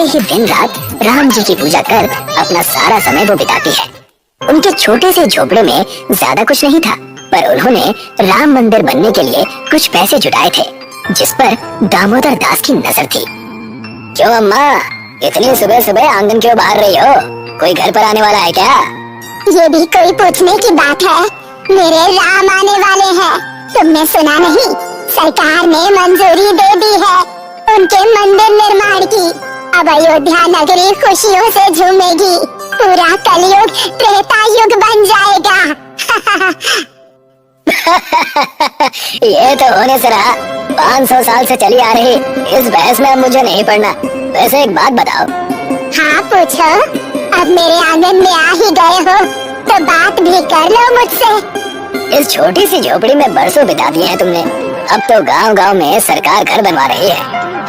ही दिन रात राम जी की पूजा कर अपना सारा समय वो बिताती है। उनके छोटे से झोपड़े में ज्यादा कुछ नहीं था, पर उन्होंने राम मंदिर बनने के लिए कुछ पैसे जुटाए थे, जिस पर दामोदर दास की नजर थी। क्यों अम्मा, इतनी सुबह सुबह आंगन क्यों बाहर रही हो? कोई घर पर आने वाला है क्या? ये भी कोई पूछने की बात है? मेरे राम आने वाले हैं। तुमने सुना नहीं? सरकार ने मंजूरी दे दी है उनके मंदिर निर्माण की। अब अयोध्या नगरी खुशियों से झूमेगी। पूरा कलयुग त्रेता युग बन जाएगा। ये तो होने से रहा। 500 साल से चली आ रही इस बहस में अब मुझे नहीं पड़ना। वैसे एक बात बताओ। हाँ पूछो। अब मेरे आंगन में आ ही गए हो तो बात भी कर लो मुझसे। इस छोटी सी झोपड़ी में बरसों बिता दिए हैं तुमने। अब तो गांव गांव में सरकार घर बनवा रही है,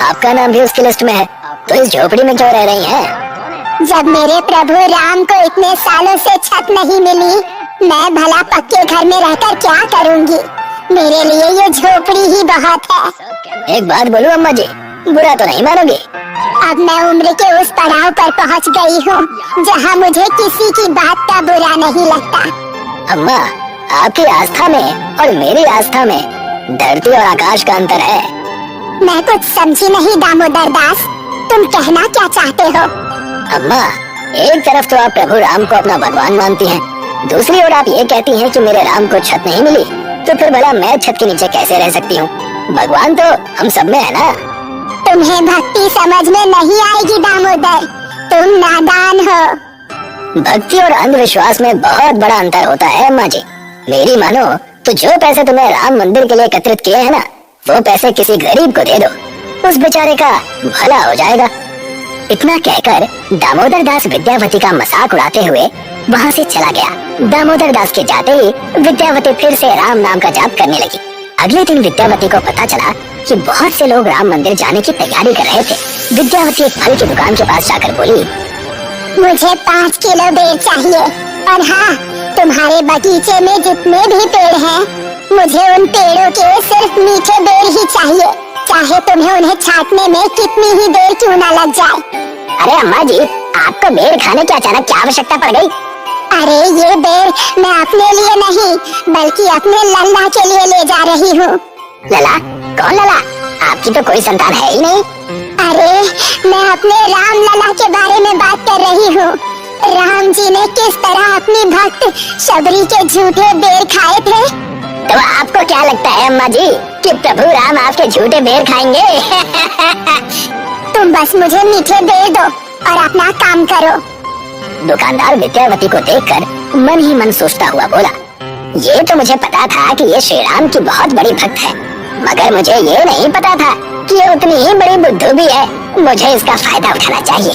आपका नाम भी उसकी लिस्ट में है, तो इस झोपड़ी में क्यों रह रही हैं? जब मेरे प्रभु राम को इतने सालों से छत नहीं मिली, मैं भला पक्के घर में रहकर क्या करूंगी? मेरे लिए ये झोपड़ी ही बहुत है। एक बात बोलूं अम्मा जी, बुरा तो नहीं मानोगे? अब मैं उम्र के उस पड़ाव पर पहुंच गई हूँ जहाँ मुझे किसी की बात का बुरा नहीं लगता। अम्मा, आपकी आस्था में और मेरी आस्था में धरती और आकाश का अंतर है। मैं कुछ समझी नहीं दामोदर दास, तुम कहना क्या चाहते हो? अम्मा, एक तरफ तो आप प्रभु राम को अपना भगवान मानती हैं, दूसरी ओर आप ये कहती हैं कि मेरे राम को छत नहीं मिली, तो फिर भला मैं छत के नीचे कैसे रह सकती हूँ? भगवान तो हम सब में है ना। तुम्हें भक्ति समझ में नहीं आएगी दामोदर, तुम नादान हो। भक्ति और अंधविश्वास में बहुत बड़ा अंतर होता है अम्मा जी। मेरी मानो तो जो पैसे तुमने राम मंदिर के लिए एकत्रित किए हैं ना, वो पैसे किसी गरीब को दे दो, उस बेचारे का भला हो जाएगा। इतना कहकर दामोदर दास विद्यावती का मजाक उड़ाते हुए वहाँ से चला गया। दामोदर दास के जाते ही विद्यावती फिर से राम नाम का जाप करने लगी। अगले दिन विद्यावती को पता चला कि बहुत से लोग राम मंदिर जाने की तैयारी कर रहे थे। विद्यावती एक फल की दुकान के पास जाकर बोली, मुझे 5 किलो बेर चाहिए, और हाँ, तुम्हारे बगीचे में जितने भी पेड़ हैं, मुझे उन पेड़ों के सिर्फ मीठे बेर ही चाहिए, चाहे तुम्हें उन्हें छांटने में कितनी ही देर क्यों ना लग जाए। अरे अम्मा जी, आपको बेर खाने की अचानक क्या आवश्यकता पड़ गई? अरे ये बेर मैं अपने लिए नहीं बल्कि अपने लल्ला के लिए ले जा रही हूँ। लला? कौन लला? आपकी तो कोई संतान है ही नहीं। अरे मैं अपने राम लला के बारे में बात कर रही हूँ। राम जी ने किस तरह अपनी भक्त शबरी के झूठे बेर खाए थे। तो आपको क्या लगता है अम्मा जी कि प्रभु राम आपके झूठे बेर खाएंगे? तुम बस मुझे मीठे बेर दो और अपना काम करो। दुकानदार विद्यावती को देखकर मन ही मन सोचता हुआ बोला, ये तो मुझे पता था कि ये श्री राम की बहुत बड़ी भक्त है, मगर मुझे ये नहीं पता था कि ये उतनी ही बड़ी बुद्धू भी है। मुझे इसका फायदा उठाना चाहिए।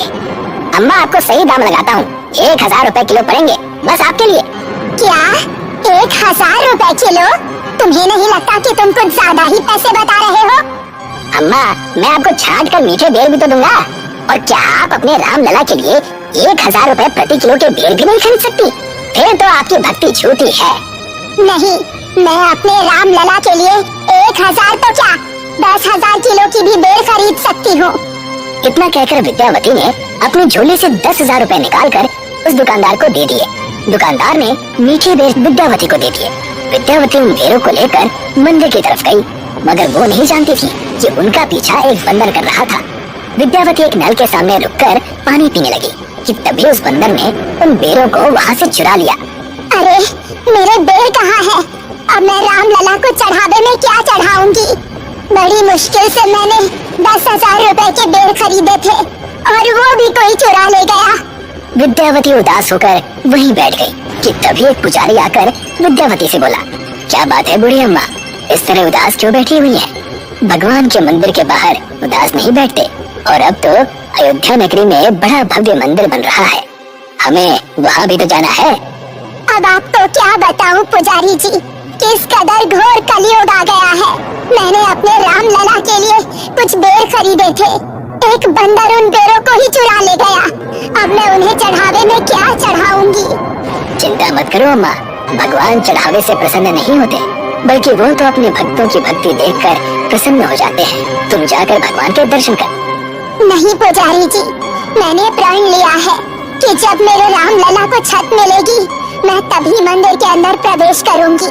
अम्मा, आपको सही दाम लगाता हूँ, 1000 रुपए किलो पड़ेंगे, बस आपके लिए। क्या 1000 रुपए किलो? तुम्हें नहीं लगता कि तुम कुछ ज्यादा ही पैसे बता रहे हो? अम्मा, मैं आपको छांट कर मीठे बेर भी तो दूंगा। और क्या आप अपने राम लला के लिए 1000 रुपए प्रति किलो के बेर भी नहीं खरीद सकती? फिर तो आपकी भक्ति झूठी है। नहीं, मैं अपने राम लला के लिए 1000 तो क्या 10,000 किलो की भी बेर खरीद सकती हूँ। इतना कहकर विद्यावती ने अपने झोले से 10,000 रुपए निकालकर उस दुकानदार को दे दिए। दुकानदार ने मीठे बेर विद्यावती को दे दिए। विद्यावती उन बेरों को लेकर मंदिर की तरफ गई, मगर वो नहीं जानती थी कि उनका पीछा एक बंदर कर रहा था। विद्यावती एक नल के सामने रुककर पानी पीने लगी कि तभी उस बंदर ने उन बेरों को वहाँ से चुरा लिया। अरे मेरे बेर कहाँ है? अब मैं राम लला को चढ़ावे में क्या चढ़ाऊंगी? बड़ी मुश्किल से मैंने 10,000 रुपए के बेर खरीदे थे और वो भी कोई चुरा ले गया। विद्यावती उदास होकर वहीं बैठ गई कि तभी एक पुजारी आकर विद्यावती से बोला, क्या बात है बूढ़ी अम्मा, इस तरह उदास क्यों बैठी हुई है? भगवान के मंदिर के बाहर उदास नहीं बैठते, और अब तो अयोध्या नगरी में बड़ा भव्य मंदिर बन रहा है, हमें वहाँ भी तो जाना है। अब आपको क्या बताऊं पुजारी जी, किस कदर घोर कलयुग आ गया है। मैंने अपने राम लला के लिए कुछ बेर खरीदे थे, एक बंदर उन बेरों को ही चुरा ले गया। अब मैं उन्हें चढ़ावे में क्या चढ़ाऊंगी? चिंता मत करो अम्मा, भगवान चढ़ावे से प्रसन्न नहीं होते, बल्कि वो तो अपने भक्तों की भक्ति देखकर प्रसन्न हो जाते हैं। तुम जाकर भगवान के दर्शन कर। नहीं पुजारी जी, मैंने प्रण लिया है कि जब मेरे राम लला को छत मिलेगी मैं तभी मंदिर के अंदर प्रवेश करूंगी।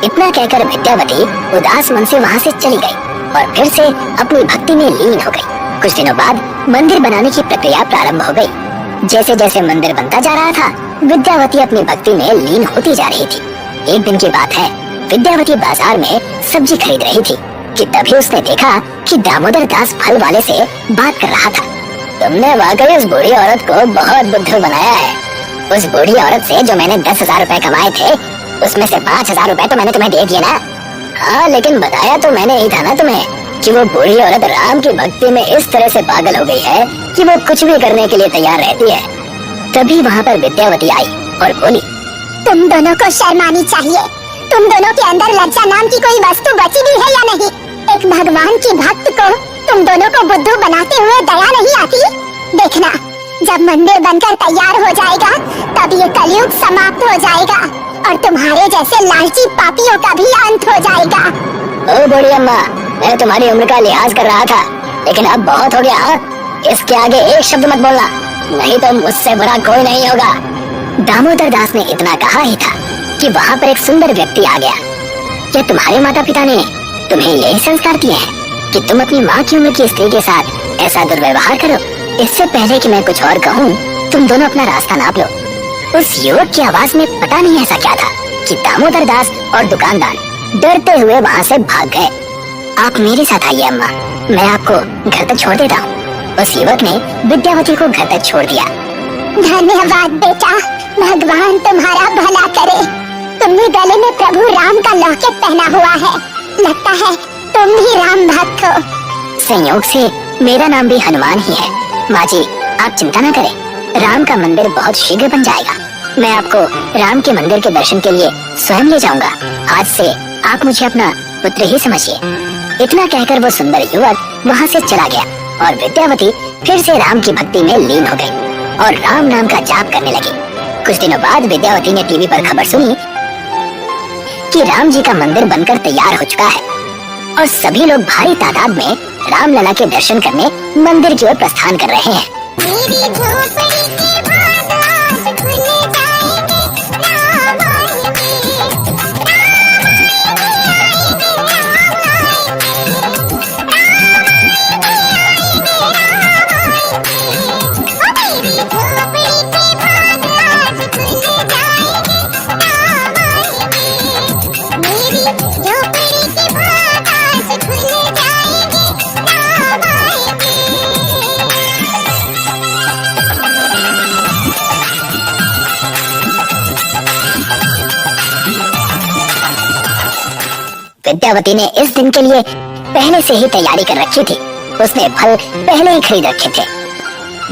इतना कहकर विद्यावती उदास मन से वहाँ से चली गई और फिर से अपनी भक्ति में लीन हो गई। कुछ दिनों बाद मंदिर बनाने की प्रक्रिया प्रारंभ हो गई। जैसे जैसे मंदिर बनता जा रहा था विद्यावती अपनी भक्ति में लीन होती जा रही थी। एक दिन की बात है, विद्यावती बाजार में सब्जी खरीद रही थी कि तभी उसने देखा कि दामोदर दास फल वाले से बात कर रहा था। तुमने वाकई उस बूढ़ी औरत को बहुत बुद्धू बनाया है। उस बूढ़ी औरत से जो मैंने 10,000 रुपए कमाए थे उसमें से 5,000 रुपए तो मैंने तुम्हें दे दिए ना। हाँ, लेकिन बताया तो मैंने ही था ना तुम्हें कि वो बूढ़ी औरत राम की भक्ति में इस तरह से पागल हो गई है कि वो कुछ भी करने के लिए तैयार रहती है। तभी वहाँ पर विद्यावती आई और बोली, तुम दोनों को शर्म आनी चाहिए। तुम दोनों के अंदर लज्जा नाम की कोई वस्तु बची भी है या नहीं? एक भगवान की भक्त को तुम दोनों को बुद्धू बनाते हुए दया नहीं आती? देखना, जब मंदिर बनकर तैयार हो जाएगा तब ये कलयुग समाप्त हो जाएगा और तुम्हारे जैसे लालची पापियों का भी अंत हो जाएगा। ओ बूढ़ी अम्मा, मैं तुम्हारी उम्र का लिहाज कर रहा था, लेकिन अब बहुत हो गया। इसके आगे एक शब्द मत बोलना, नहीं तो मुझसे बुरा कोई नहीं होगा। दामोदर दास ने इतना कहा ही था कि वहाँ पर एक सुंदर व्यक्ति आ गया। क्या तुम्हारे माता पिता ने तुम्हें यही संस्कार दिए हैं कि तुम अपनी माँ की उम्र की स्त्री के साथ ऐसा दुर्व्यवहार करो? इससे पहले कि मैं कुछ और कहूँ, तुम दोनों अपना रास्ता नाप लो। उस युवक की आवाज में पता नहीं ऐसा क्या था कि दामोदर दास और दुकानदार डरते हुए वहाँ से भाग गए। आप मेरे साथ आइए अम्मा, मैं आपको घर तक छोड़ देता हूँ। उस युवक ने विद्यावती को घर तक छोड़ दिया। धन्यवाद बेटा, भगवान तुम्हारा भला करे। तुमने गले में प्रभु राम का लॉकेट पहना हुआ है, लगता है तुम भी राम भक्त हो। संयोग से मेरा नाम भी हनुमान ही है। माँ जी, आप चिंता न करें, राम का मंदिर बहुत शीघ्र बन जाएगा। मैं आपको राम के मंदिर के दर्शन के लिए स्वयं ले जाऊंगा। आज से आप मुझे अपना पुत्र ही समझिए। इतना कहकर वो सुंदर युवक वहाँ से चला गया और विद्यावती फिर से राम की भक्ति में लीन हो गई और राम नाम का जाप करने लगी। कुछ दिनों बाद विद्यावती ने टीवी पर खबर सुनी कि राम जी का मंदिर बनकर तैयार हो चुका है और सभी लोग भारी तादाद में रामलला के दर्शन करने मंदिर की ओर प्रस्थान कर रहे हैं। विद्यावती ने इस दिन के लिए पहले से ही तैयारी कर रखी थी। उसने फल पहले ही खरीद रखे थे।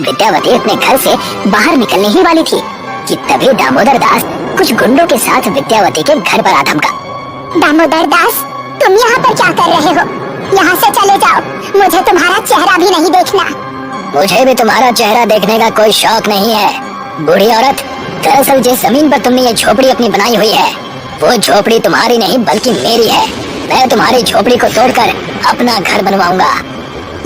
विद्यावती अपने घर से बाहर निकलने ही वाली थी कि तभी दामोदर दास कुछ गुंडों के साथ विद्यावती के घर पर आ धमका। दामोदर दास, तुम यहाँ पर क्या कर रहे हो? यहाँ से चले जाओ, मुझे तुम्हारा चेहरा भी नहीं देखना। मुझे भी तुम्हारा चेहरा देखने का कोई शौक नहीं है। बूढ़ी औरत, दरअसल जिस जमीन पर तुमने ये झोपड़ी अपनी बनाई हुई है वो झोपड़ी तुम्हारी नहीं बल्कि मेरी है। मैं तुम्हारी झोपड़ी को तोड़कर अपना घर बनवाऊंगा।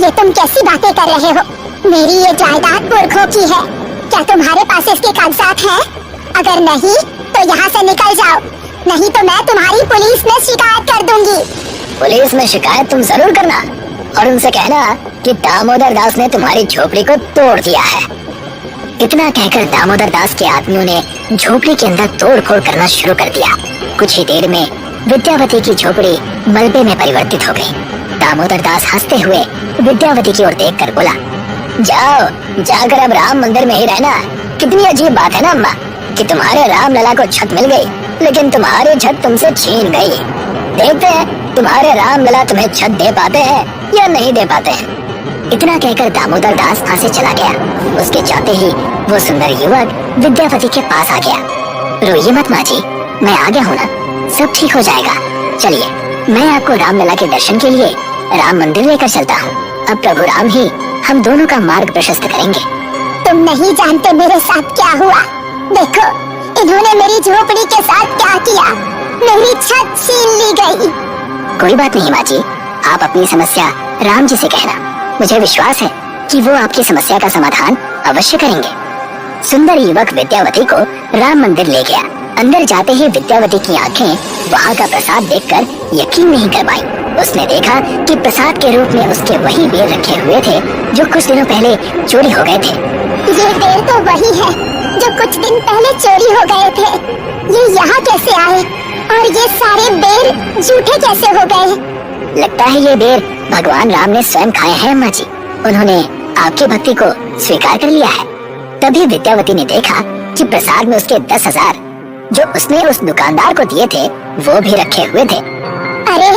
ये तुम कैसी बातें कर रहे हो? मेरी ये जायदाद पुरखों की है। क्या तुम्हारे पास इसके कागजात हैं? अगर नहीं तो यहाँ से निकल जाओ, नहीं तो मैं तुम्हारी पुलिस में शिकायत कर दूंगी। पुलिस में शिकायत तुम जरूर करना और उनसे कहना कि दामोदर दास ने तुम्हारी झोपड़ी को तोड़ दिया है। इतना कहकर दामोदर दास के आदमियों ने झोपड़ी के अंदर तोड़-फोड़ करना शुरू कर दिया। कुछ ही देर में विद्यावती की झोपड़ी मलबे में परिवर्तित हो गई। दामोदर दास हंसते हुए विद्यावती की ओर देखकर बोला, जाओ जाकर अब राम मंदिर में ही रहना। कितनी अजीब बात है ना अम्मा कि तुम्हारे राम लला को छत मिल गई लेकिन तुम्हारी छत तुमसे छीन गई। देखते हैं तुम्हारे राम लला तुम्हें छत दे पाते हैं या नहीं दे पाते हैं। इतना कहकर दामोदर दास वहाँ से चला गया। उसके जाते ही वो सुंदर युवक विद्यावती के पास आ गया। रोइए मत माँ जी, मैं आ गया हूँ ना, सब ठीक हो जाएगा। चलिए मैं आपको रामलला के दर्शन के लिए राम मंदिर लेकर चलता हूँ। अब प्रभु राम ही हम दोनों का मार्ग प्रशस्त करेंगे। तुम नहीं जानते मेरे साथ क्या हुआ। देखो, इन्होंने मेरी झोपड़ी के साथ क्या किया। मेरी छत छीन ली गई। कोई बात नहीं माँ जी, आप अपनी समस्या राम जी से कहना। मुझे विश्वास है कि वो आपकी समस्या का समाधान अवश्य करेंगे। सुंदर युवक विद्यावती को राम मंदिर ले गया। अंदर जाते ही विद्यावती की आंखें वहाँ का प्रसाद देखकर यकीन नहीं कर पाई। उसने देखा कि प्रसाद के रूप में उसके वही बेर रखे हुए थे जो कुछ दिनों पहले चोरी हो गए थे। ये बेर तो वही है जो कुछ दिन पहले चोरी हो गए थे। ये यहाँ कैसे आए और ये सारे बेर झूठे कैसे हो गए? लगता है ये बेर भगवान राम ने स्वयं खाए हैं अम्मा जी। उन्होंने आपकी भक्ति को स्वीकार कर लिया है। तभी विद्यावती ने देखा कि प्रसाद में उसके 10,000 जो उसने उस दुकानदार को दिए थे वो भी रखे हुए थे। अरे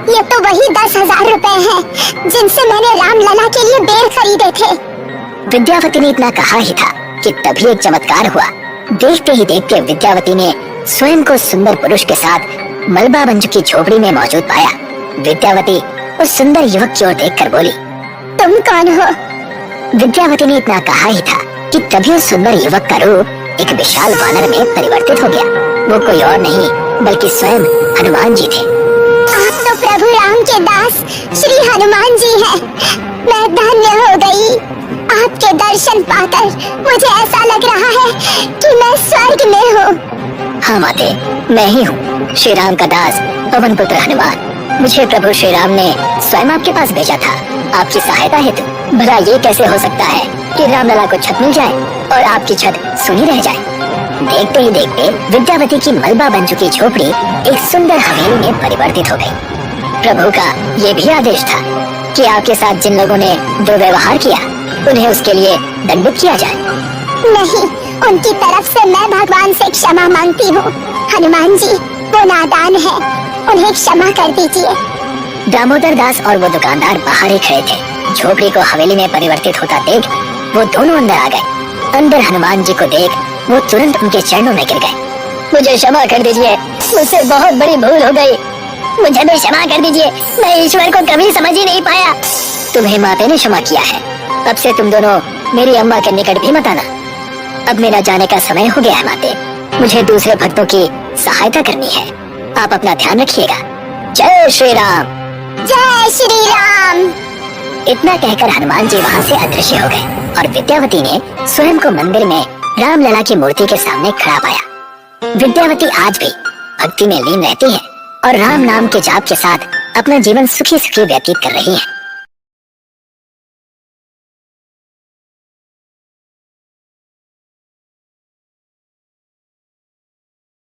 ये तो वही 10,000 रुपए हैं जिनसे मैंने राम लला के लिए बेर खरीदे थे। विद्यावती ने इतना कहा ही था कि तभी एक चमत्कार हुआ। देखते ही देखते विद्यावती ने स्वयं को सुंदर पुरुष के साथ मलबा मंजू की झोपड़ी में मौजूद पाया। विद्यावती उस सुंदर युवक की ओर देखकर बोली, तुम कौन हो? विद्यावती ने इतना कहा ही था कि तभी उस सुंदर युवक का रूप एक विशाल वानर में परिवर्तित हो गया। वो कोई और नहीं बल्कि स्वयं हनुमान जी थे। आप तो प्रभु राम के दास श्री हनुमान जी हैं। मैं धन्य हो गई। आपके दर्शन पाकर मुझे ऐसा लग रहा है कि मैं स्वर्ग में हूँ। हाँ माते, मैं ही हूँ श्री राम का दास पवन पुत्र हनुमान। मुझे प्रभु श्री राम ने स्वयं आपके पास भेजा था आपकी सहायता हेतु। भला ये कैसे हो सकता है कि रामलला को छत मिल जाए और आपकी छत सुनी रह जाए। देखते ही देखते विद्यावती की मलबा बन चुकी झोपड़ी एक सुंदर हवेली में परिवर्तित हो गई। प्रभु का ये भी आदेश था कि आपके साथ जिन लोगों ने दुर्व्यवहार किया उन्हें उसके लिए दंडित किया जाए। नहीं, उनकी तरफ से मैं भगवान से क्षमा मांगती हूँ। हनुमान जी वो नादान है, उन्हें क्षमा कर दीजिए। दामोदर दास और वो दुकानदार बाहर ही खड़े थे। झोपड़ी को हवेली में परिवर्तित होता देख वो दोनों अंदर आ गए। अंदर हनुमान जी को देख वो तुरंत उनके चरणों में गिर गए। मुझे क्षमा कर दीजिए, मुझसे बहुत बड़ी भूल हो गई। मुझे भी क्षमा कर दीजिए, मैं ईश्वर को कभी समझ ही नहीं पाया। तुम्हें माते ने क्षमा किया है, अब से तुम दोनों मेरी अम्मा के निकट भी मत आना। अब मेरा जाने का समय हो गया है माते, मुझे दूसरे भक्तों की सहायता करनी है। आप अपना ध्यान रखिएगा। जय श्री राम। जय श्री राम। इतना कहकर हनुमान जी वहाँ से अदृश्य हो गए और विद्यावती ने स्वयं को मंदिर में रामलला की मूर्ति के सामने खड़ा पाया। विद्यावती आज भी भक्ति में लीन रहती है और राम नाम के जाप के साथ अपना जीवन सुखी सुखी व्यतीत कर रही है।